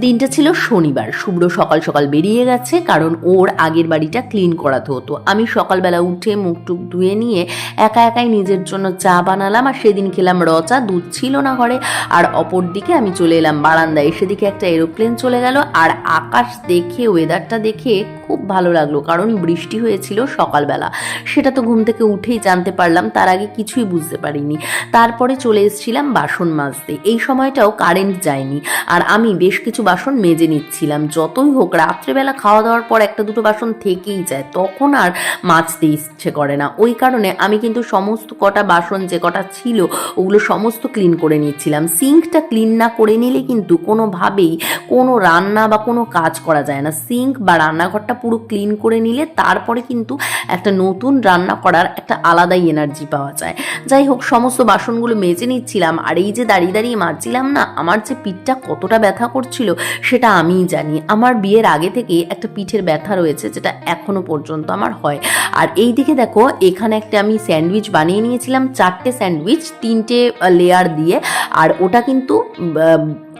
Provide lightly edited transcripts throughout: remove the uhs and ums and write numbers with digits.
দিনটা ছিল শনিবার। শুভ্র সকাল সকাল বেরিয়ে গেছে, কারণ ওর আগের বাড়িটা ক্লিন করাতে হতো। আমি সকালবেলা উঠে মুখ টুক ধুয়ে নিয়ে একা একাই নিজের জন্য চা বানালাম, আর সেদিন খেলাম র চা, দুধ ছিল না ঘরে। আর অপর দিকে আমি চলে এলাম বারান্দায়, সেদিকে একটা এরোপ্লেন চলে গেল। আর আকাশ দেখে, ওয়েদারটা দেখে খুব ভালো লাগলো, কারণ বৃষ্টি হয়েছিল সকালবেলা। সেটা তো ঘুম থেকে উঠেই জানতে পারলাম, তার আগে কিছুই বুঝতে পারিনি। তারপরে চলে এসেছিলাম বাসন মাজতে। এই সময়টাও কারেন্ট যায়নি, আর আমি বেশ কিছু বাসন মেজে নিচ্ছিলাম। যতই হোক রাত্রেবেলা খাওয়া দাওয়ার পর একটা দুটো বাসন থেকেই যায়, তখন আর মাজতে ইচ্ছে করে না। ওই কারণে আমি কিন্তু সমস্ত কটা বাসন যে কটা ছিল ওগুলো সমস্ত ক্লিন করে নিচ্ছিলাম। সিঙ্কটা ক্লিন না করে নিলে কিন্তু কোনোভাবেই কোনো রান্না বা কোনো কাজ করা যায় না। সিঙ্ক বা রান্নাঘরটা পুরো ক্লিন করে নিলে তারপরে কিন্তু একটা নতুন রান্না করার একটা আলাদাই এনার্জি পাওয়া যায়। যাই হোক, সমস্ত বাসনগুলো মেজে নিচ্ছিলাম, আর এই যে দাঁড়িয়ে দাঁড়িয়ে মাজছিলাম না, আমার যে পিঠটা কতটা ব্যথা করছিল সেটা আমিই জানি। আমার বিয়ের আগে থেকে একটা পিঠের ব্যথা রয়েছে, যেটা এখনো পর্যন্ত আমার হয়। আর এই দিকে দেখো, এখানে একটা আমি স্যান্ডউইচ বানিয়ে নিয়েছিলাম, 4টে স্যান্ডউইচ 3টে লেয়ার দিয়ে। আর ওটা কিন্তু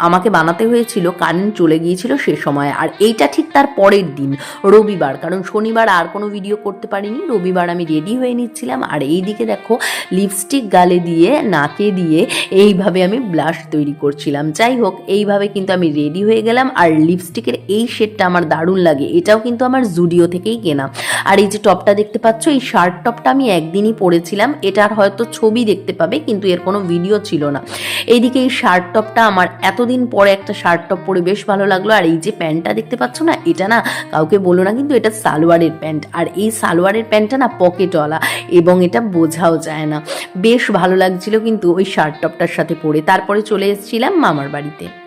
আমাকে বানাতে হয়েছিল, কারেন্ট চলে গিয়েছিল সে সময়। আর এইটা ঠিক তার পরের দিন, রবিবার, কারণ শনিবার আর কোনো ভিডিও করতে পারিনি। রবিবার আমি রেডি হয়ে নিচ্ছিলাম। আর এই দিকে দেখো, লিপস্টিক গালে দিয়ে, নাকে দিয়ে এইভাবে আমি ব্লাশ তৈরি করছিলাম। যাই হোক, এইভাবে কিন্তু আমি রেডি হয়ে গেলাম। আর লিপস্টিকের এই শেডটা আমার দারুণ লাগে, এটাও কিন্তু আমার জুডিও থেকেই কেনা। আর এই যে টপটা দেখতে পাচ্ছ, এই শার্ট টপটা আমি একদিনই পরেছিলাম। এটার হয়তো ছবি দেখতে পাবে, কিন্তু এর কোনো ভিডিও ছিল না। এইদিকে এই শার্ট টপটা আমার এতদিন পরে একটা শার্ট টপ পরে বেশ ভালো লাগলো। আর এই যে প্যান্টটা দেখতে পাচ্ছ না, এটা না কাউকে বলো না, কিন্তু এটা সালোয়ারের প্যান্ট। আর এই সালোয়ারের প্যান্টটা না পকেটওয়ালা, এবং এটা বোঝাও যায় না। বেশ ভালো লাগছিল কিন্তু ওই শার্ট টপটার সাথে পরে। তারপরে চলে এসেছিলাম মামার বাড়িতে।